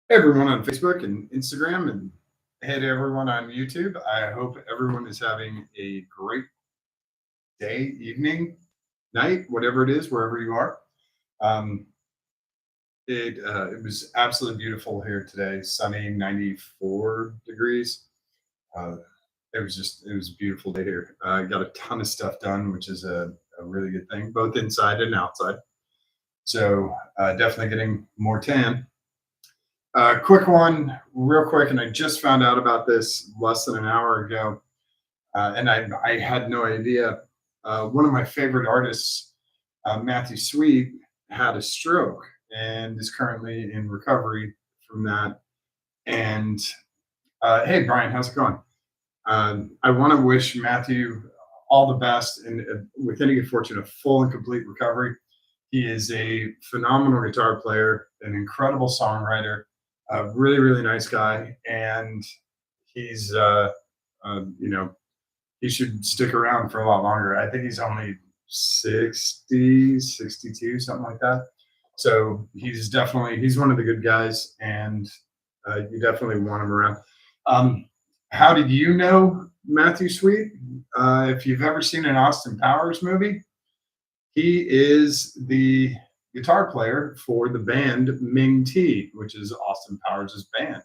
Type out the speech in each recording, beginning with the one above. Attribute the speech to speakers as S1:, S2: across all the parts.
S1: Hey everyone on Facebook and Instagram, and hey to everyone on YouTube. I hope everyone is having a great day, evening, night, whatever it is, wherever you are. Um, it was absolutely beautiful here today, sunny, 94 degrees. Uh, it was a beautiful day here. I got a ton of stuff done, which is a really good thing, both inside and outside. So definitely getting more tan. Quick one, real quick, and I just found out about this less than an hour ago, and I had no idea. One of my favorite artists, Matthew Sweet, had a stroke and is currently in recovery from that. And hey, Brian, how's it going? I want to wish Matthew all the best and with any good fortune, a full and complete recovery. He is a phenomenal guitar player, an incredible songwriter, a really, really nice guy. And he's, you know, he should stick around for a lot longer. I think he's only 60, 62, something like that. So he's one of the good guys, and you definitely want him around. Um, how did you know Matthew Sweet? If you've ever seen an Austin Powers movie, he is the guitar player for the band Ming T, which is Austin Powers' band,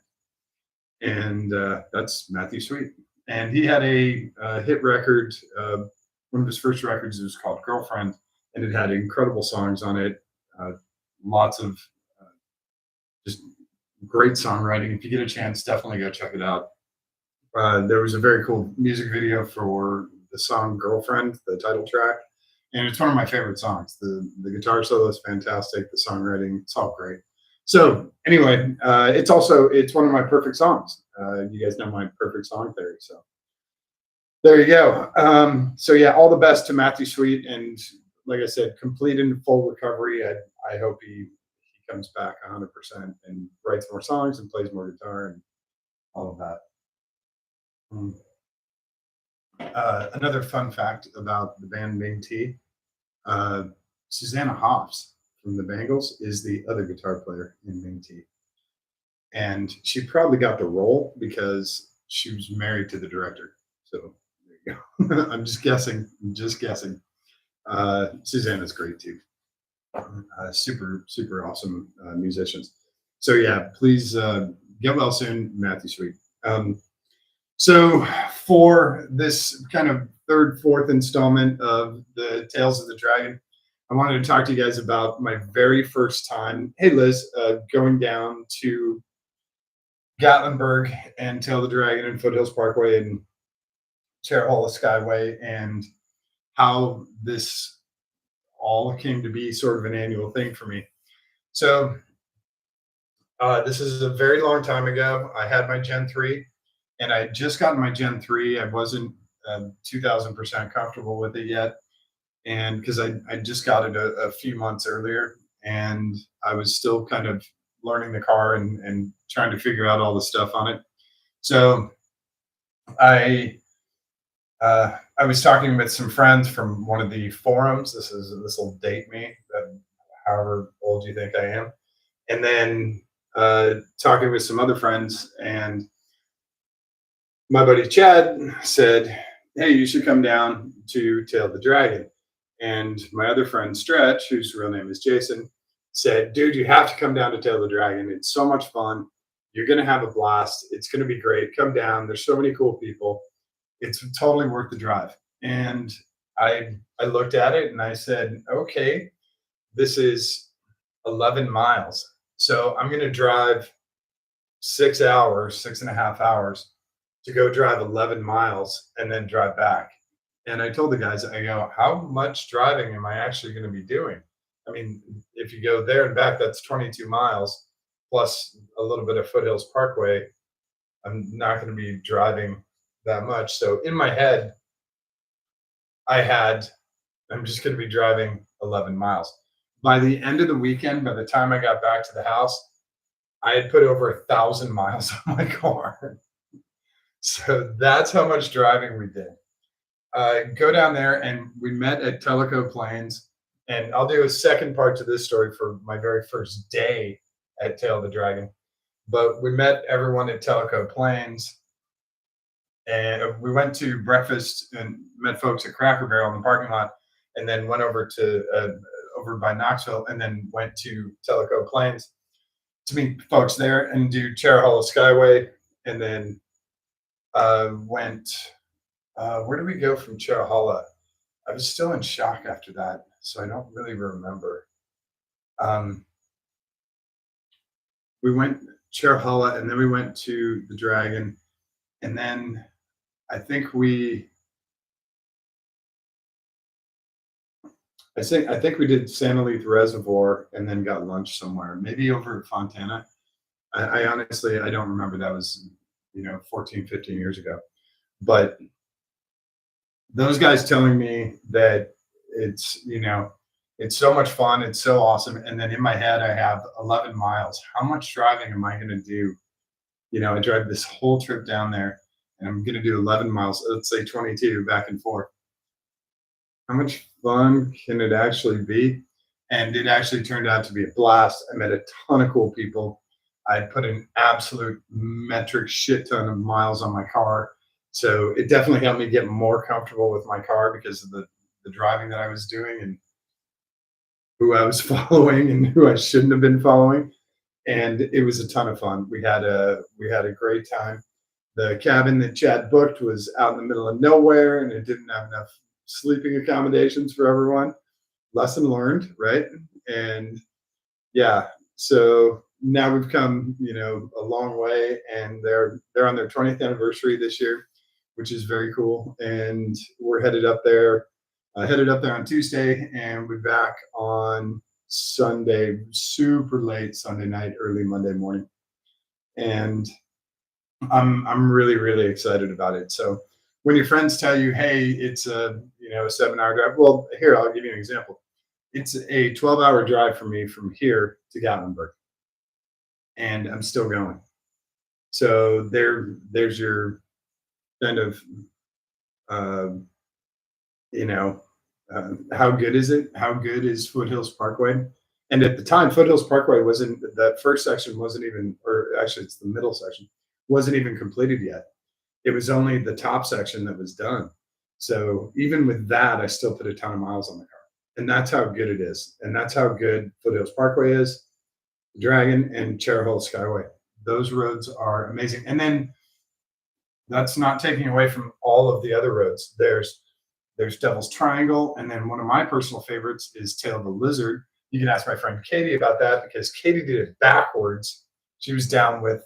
S1: and that's Matthew Sweet. And he had a hit record. One of his first records was called "Girlfriend," and it had incredible songs on it. Uh, Lots of uh, just great songwriting. If you get a chance, definitely go check it out. There was a very cool music video for the song "Girlfriend," the title track, and it's one of my favorite songs. The guitar solo is fantastic. The songwriting, it's all great. So anyway, it's one of my perfect songs. You guys know my perfect song theory, so there you go. So yeah, all the best to Matthew Sweet, and like I said, complete and full recovery. I hope he comes back 100% and writes more songs and plays more guitar and all of that. Mm. Another fun fact about the band Ming T, uh, Susanna Hoffs from the Bangles is the other guitar player in Ming T. And she probably got the role because she was married to the director. So there you go. I'm just guessing. I'm just guessing. Susanna's great too. Super, super awesome musicians. So yeah, please get well soon, Matthew Sweet. So, for this kind of third, fourth installment of the Tales of the Dragon, I wanted to talk to you guys about my very first time. Hey, Liz, going down to Gatlinburg and Tail of the Dragon and Foothills Parkway and Terrahalla Skyway, and how this all came to be sort of an annual thing for me. So, this is a very long time ago. I had my Gen 3 and I had just gotten my Gen 3. I wasn't 2000% comfortable with it yet. And because I just got it a few months earlier and I was still kind of learning the car and trying to figure out all the stuff on it. So I I was talking with some friends from one of the forums. This will date me, however old you think I am. And then talking with some other friends, and my buddy Chad said, "Hey, you should come down to Tail the Dragon." And my other friend Stretch, whose real name is Jason, said, "Dude, you have to come down to Tail the Dragon. It's so much fun. You're gonna have a blast. It's gonna be great. Come down. There's so many cool people. It's totally worth the drive." And I looked at it and I said, "Okay, this is 11 miles. So I'm gonna drive 6 hours, 6.5 hours to go drive 11 miles and then drive back." And I told the guys, I go, "How much driving am I actually going to be doing? I mean, if you go there and back, that's 22 miles plus a little bit of Foothills Parkway. I'm not going to be driving that much." So in my head, I had, I'm just going to be driving 11 miles. By the end of the weekend, by the time I got back to the house, I had put over 1,000 miles on my car. So that's how much driving we did. Go down there, and we met at Tellico Plains. And I'll do a second part to this story for my very first day at Tail of the Dragon. But we met everyone at Tellico Plains, and we went to breakfast and met folks at Cracker Barrel in the parking lot, and then went over to over by Knoxville, and then went to Tellico Plains to meet folks there and do Cheraholo Skyway, and then went. Where did we go from Cheraholo? I was still in shock after that, so I don't really remember. Um, we went Cheraholo, and then we went to the Dragon, and then I think we I think we did Santa Leith Reservoir and then got lunch somewhere, maybe over at Fontana. I honestly I don't remember. That was 14, 15 years ago. But those guys telling me that it's so much fun, it's so awesome, and then in my head I have 11 miles. How much driving am I going to do? I drive this whole trip down there, and I'm going to do 11 miles. Let's say 22 back and forth. How much fun can it actually be? And it actually turned out to be a blast. I met a ton of cool people. I put an absolute metric shit ton of miles on my car. So it definitely helped me get more comfortable with my car because of the driving that I was doing and who I was following and who I shouldn't have been following. And it was a ton of fun. We had a great time. The cabin that Chad booked was out in the middle of nowhere, and it didn't have enough sleeping accommodations for everyone. Lesson learned, right? And yeah, so now we've come, a long way, and they're on their 20th anniversary this year, which is very cool. And we're headed up there. Headed up there on Tuesday, and we're back on Sunday, super late Sunday night, early Monday morning. And I'm really really excited about it. So when your friends tell you, "Hey, it's a 7-hour drive," well, here I'll give you an example. It's a 12-hour drive for me from here to Gatlinburg, and I'm still going. So there's your kind of uh, how good is it? How good is Foothills Parkway? And at the time, Foothills Parkway wasn't that first section wasn't even, or actually, it's the middle section wasn't even completed yet. It was only the top section that was done. So even with that, I still put a ton of miles on the car, and that's how good it is, and that's how good Foothills Parkway is, Dragon and Cheraholo Skyway. Those roads are amazing, and then that's not taking away from all of the other roads. There's Devil's Triangle, and then one of my personal favorites is Tail of the Lizard. You can ask my friend Katie about that because Katie did it backwards. She was down with,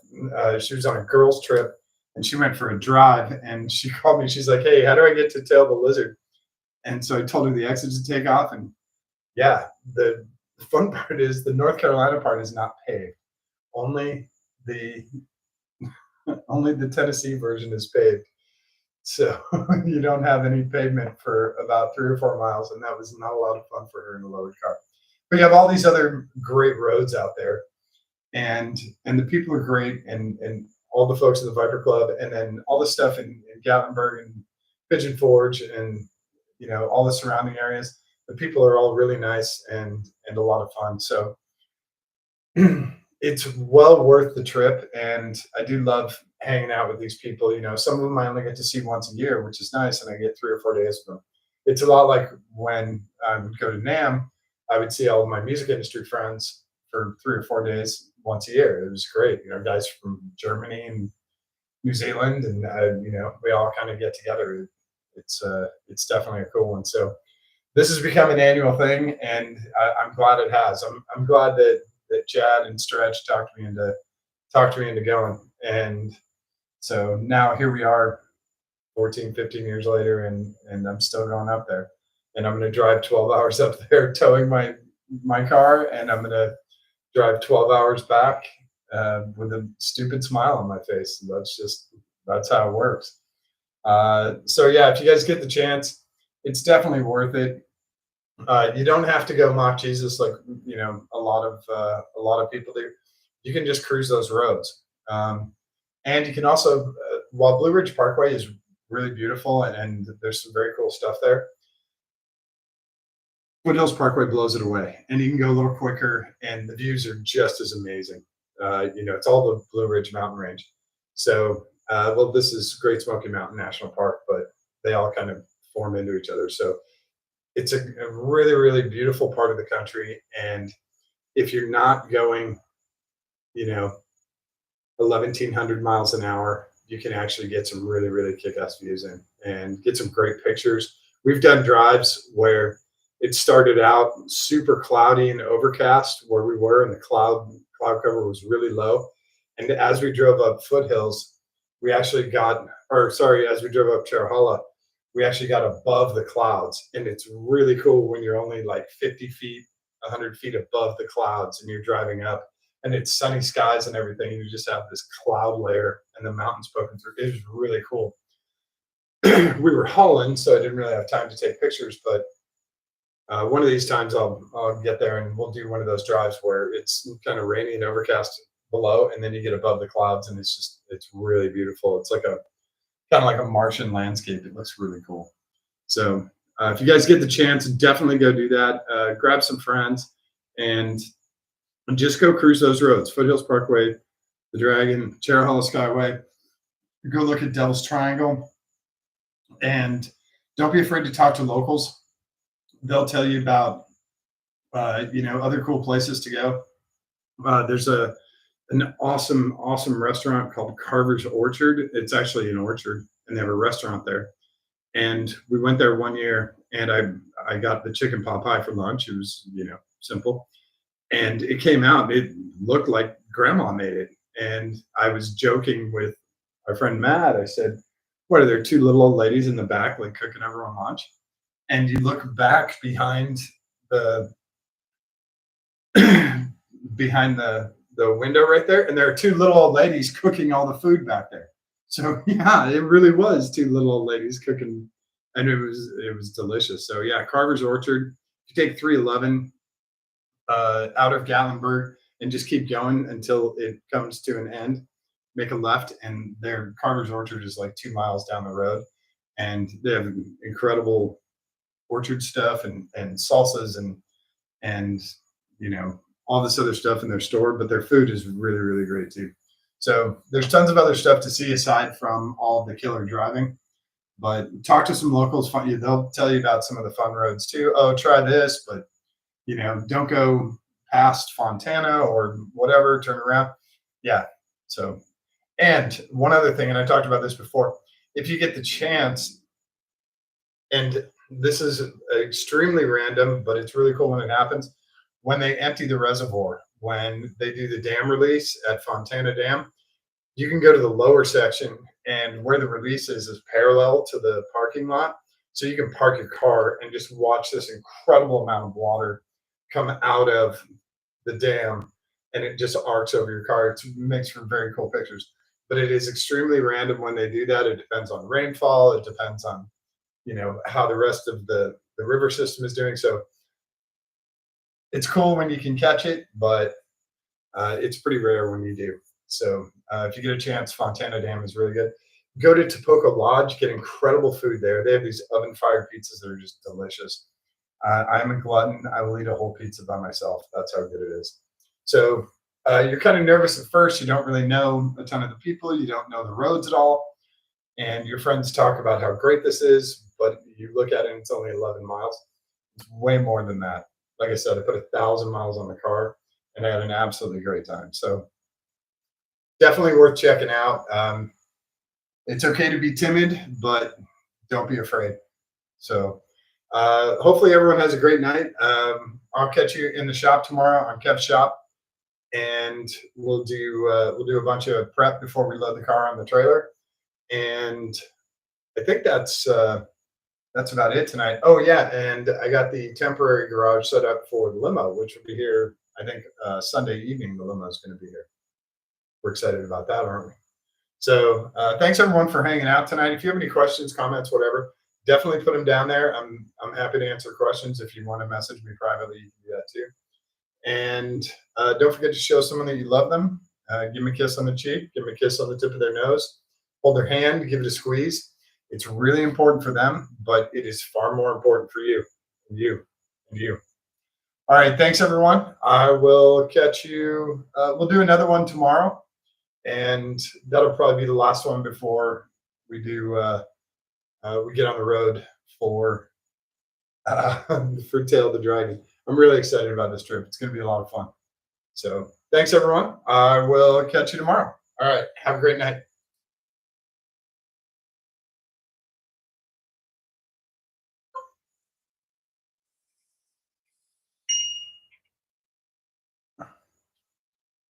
S1: she was on a girls' trip, and she went for a drive, and she called me. She's like, "Hey, how do I get to Tail of the Lizard?" And so I told her the exit to take off, and yeah, the fun part is the North Carolina part is not paved. Only the only the Tennessee version is paved. So you don't have any pavement for about 3 or 4 miles, and that was not a lot of fun for her in a lowered car. But you have all these other great roads out there, and the people are great, and all the folks in the Viper Club, and then all the stuff in Gatlinburg and Pigeon Forge, and all the surrounding areas. The people are all really nice and a lot of fun. So it's well worth the trip, and I do love hanging out with these people. Some of them I only get to see once a year, which is nice, and I get 3 or 4 days with them. It's a lot like when I would go to NAMM, I would see all of my music industry friends for 3 or 4 days once a year. It was great. Guys from Germany and New Zealand, and we all kind of get together. It's definitely a cool one. So this has become an annual thing, and I'm glad it has. I'm glad that Chad and Stretch talked me into going. And so now here we are 14, 15 years later, and I'm still going up there. And I'm going to drive 12 hours up there towing my car, and I'm going to drive 12 hours back with a stupid smile on my face. That's how it works. So yeah, if you guys get the chance, it's definitely worth it. You don't have to go mock Jesus like a lot of people do. You can just cruise those roads, and you can also while Blue Ridge Parkway is really beautiful and there's some very cool stuff there. Foothills Parkway blows it away, and you can go a little quicker, and the views are just as amazing. It's all the Blue Ridge Mountain Range. So, well, this is Great Smoky Mountain National Park, but they all kind of form into each other. So it's a really, really beautiful part of the country. And if you're not going, you know, 1,100 miles an hour, you can actually get some really, really kick-ass views in and get some great pictures. We've done drives where it started out super cloudy and overcast where we were, and the cloud cover was really low. And as we drove up foothills, we actually got, or sorry, as we drove up Cherahalla, we actually got above the clouds. And it's really cool when you're only like 50 feet, 100 feet above the clouds and you're driving up and it's sunny skies and everything. And you just have this cloud layer and the mountains poking through. It was really cool. We were hauling, so I didn't really have time to take pictures, but one of these times I'll get there and we'll do one of those drives where it's kind of rainy and overcast below, and then you get above the clouds, and it's really beautiful. It's like a kind of like a Martian landscape. It looks really cool. So if you guys get the chance, definitely go do that. Grab some friends and just go cruise those roads: Foothills Parkway, the Dragon, Cherahalla Skyway. Go look at Devil's Triangle, and don't be afraid to talk to locals. They'll tell you about other cool places to go. There's an awesome restaurant called Carver's Orchard. It's actually an orchard, and they have a restaurant there. And we went there one year, and I got the chicken pot pie for lunch. It was simple, and it came out. It looked like Grandma made it, and I was joking with our friend Matt. I said, "What are there two little old ladies in the back like cooking everyone lunch?" And you look back behind the behind the window right there, and there are two little old ladies cooking all the food back there. So yeah, it really was two little old ladies cooking, and it was delicious. So yeah, Carver's Orchard. If you take 311 out of Gatlinburg and just keep going until it comes to an end, make a left, and their Carver's Orchard is like 2 miles down the road, and they have incredible orchard stuff and salsas and all this other stuff in their store, but their food is really, really great too. So there's tons of other stuff to see aside from all of the killer driving. But talk to some locals. They'll tell you about some of the fun roads too. Oh, try this, but don't go past Fontana or whatever. Turn around. Yeah. So, and one other thing, and I talked about this before. If you get the chance, and this is extremely random, but it's really cool when it happens. When they empty the reservoir, when they do the dam release at Fontana Dam, you can go to the lower section, and where the release is parallel to the parking lot. So you can park your car and just watch this incredible amount of water come out of the dam, and it just arcs over your car. It makes for very cool pictures. But it is extremely random when they do that. It depends on rainfall. It depends on how the rest of the river system is doing. So it's cool when you can catch it, but it's pretty rare when you do. So if you get a chance, Fontana Dam is really good. Go to Tapoco Lodge, get incredible food there. They have these oven-fired pizzas that are just delicious. I'm a glutton. I will eat a whole pizza by myself. That's how good it is. So you're kind of nervous at first. You don't really know a ton of the people. You don't know the roads at all. And your friends talk about how great this is, but you look at it and it's only 11 miles. It's way more than that. Like I said, I put 1,000 miles on the car, and I had an absolutely great time. So definitely worth checking out. It's okay to be timid, but don't be afraid. So hopefully everyone has a great night. I'll catch you in the shop tomorrow on Kev's shop, and we'll do a bunch of prep before we load the car on the trailer. And I think that's about it tonight. Oh yeah, and I got the temporary garage set up for the limo, which will be here. I think Sunday evening. The limo is going to be here. We're excited about that, aren't we? So thanks everyone for hanging out tonight. If you have any questions, comments, whatever, definitely put them down there. I'm happy to answer questions. If you want to message me privately, you can do that too. And don't forget to show someone that you love them. Give them a kiss on the cheek. Give them a kiss on the tip of their nose. Hold their hand. Give it a squeeze. It's really important for them, but it is far more important for you and you and you. All right. Thanks, everyone. I will catch you. We'll do another one tomorrow, and that'll probably be the last one before we do. We get on the road for Fruittail the Dragon. I'm really excited about this trip. It's going to be a lot of fun. So thanks, everyone. I will catch you tomorrow. All right. Have a great night.